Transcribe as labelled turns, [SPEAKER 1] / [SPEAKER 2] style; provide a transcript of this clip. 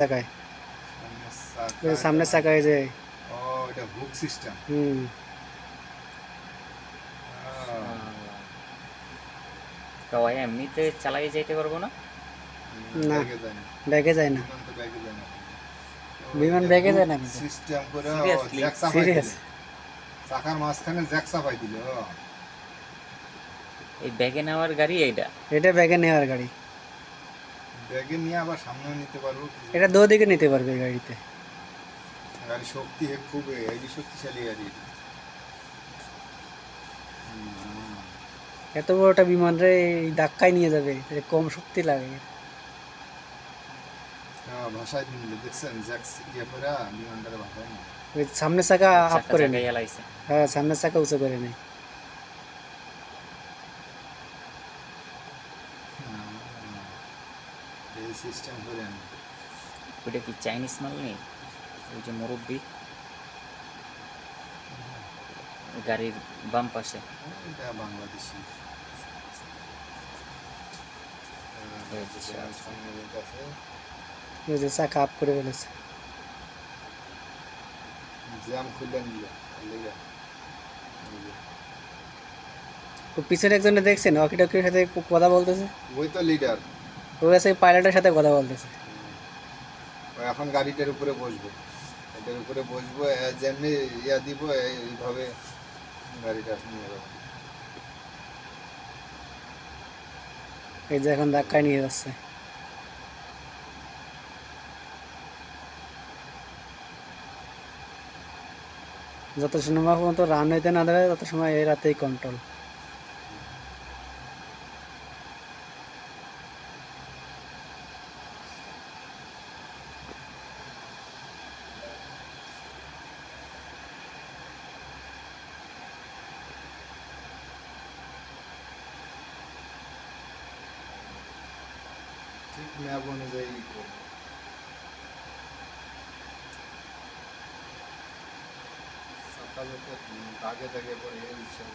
[SPEAKER 1] তাকায় ওই
[SPEAKER 2] সামনের
[SPEAKER 1] সামনের
[SPEAKER 2] চাকা
[SPEAKER 1] চাকায় যে
[SPEAKER 2] ও এটা হুক সিস্টেম
[SPEAKER 1] হুম
[SPEAKER 3] কয় এমনিতে চালাই যাইতে পারবো না?
[SPEAKER 1] না
[SPEAKER 2] ব্যাগে যায় না,
[SPEAKER 1] ব্যাগে যায় না,
[SPEAKER 2] বিমান তো ব্যাগে যায় না। ও
[SPEAKER 1] বিমান
[SPEAKER 2] এটা
[SPEAKER 1] ব্যাগে
[SPEAKER 2] হুক
[SPEAKER 1] যায় না কিন্তু
[SPEAKER 2] সিস্টেম করে ও
[SPEAKER 3] সিরিয়াসলি?
[SPEAKER 2] জ্যাক চাপাই
[SPEAKER 1] সিরিয়াস।
[SPEAKER 2] দিলে, চাকার মাঝখানে জ্যাক চাপাই দিলে ও
[SPEAKER 3] এই ব্যাগে নেওয়ার গাড়ি এইটা?
[SPEAKER 1] এটা ব্যাগে নেওয়ার গাড়ি।
[SPEAKER 2] ব্যাগে নিয়ে আবার সামনেও নিতে পারবো কিছু।
[SPEAKER 1] এটা দুদিকে নিতে পারবে এই গাড়িতে।
[SPEAKER 2] গাড়ি শক্তি খুব হেভি শক্তিশালী গাড়ি এটা।
[SPEAKER 1] এত বড় একটা বিমান রে এই ধাক্কায় নিয়ে যাবে, এর কম শক্তি লাগে।
[SPEAKER 2] ভাষায় নিলে দেখছেন জ্যাক ইয়ে করে বিমানটারে ভাষায় নিয়ে
[SPEAKER 1] ওই সামনের চাকা আপ
[SPEAKER 3] চাকা
[SPEAKER 1] করে নেই।
[SPEAKER 3] জায়গায় এলাইছে।
[SPEAKER 1] হ্যাঁ, সামনের চাকা উঁচু করে নেই।
[SPEAKER 2] এই সিস্টেম করে আমি
[SPEAKER 3] ওইটা কি চাইনিজ মাল নেই? ওই যে মুরব্বি গাড়ির বাম পাশে।
[SPEAKER 2] এটা বাংলাদেশি
[SPEAKER 3] আচ্ছা, আচ্ছা।
[SPEAKER 2] আছে
[SPEAKER 1] ওই যে চাকা আপ করে ফেলেছে।
[SPEAKER 2] জ্যাম খুললেন গিয়ে
[SPEAKER 1] ও পিছনে একজনে দেখছেন ওয়াকি টকির সাথে কথা বলতেছে।
[SPEAKER 2] ওই তো লিডার।
[SPEAKER 1] ও আছে পাইলটের সাথে কথা বলতেছে।
[SPEAKER 2] ও এখন গাড়িটার উপরে বসবো, এটার উপরে বসবো, যেমনি ইয়া দিব এইভাবে গাড়িটা নিয়ে যাবো।
[SPEAKER 1] এই যে এখন ধাক্কায় নিয়ে যাচ্ছে। যত সময় পর্যন্ত রান হইতে না দেয় তত সময় এই রাতেই কন্ট্রোল।
[SPEAKER 2] ঠিক ম্যাপ অনুযায়ী করবো। সকালে তো দাগে দাগে পড়ে এই সব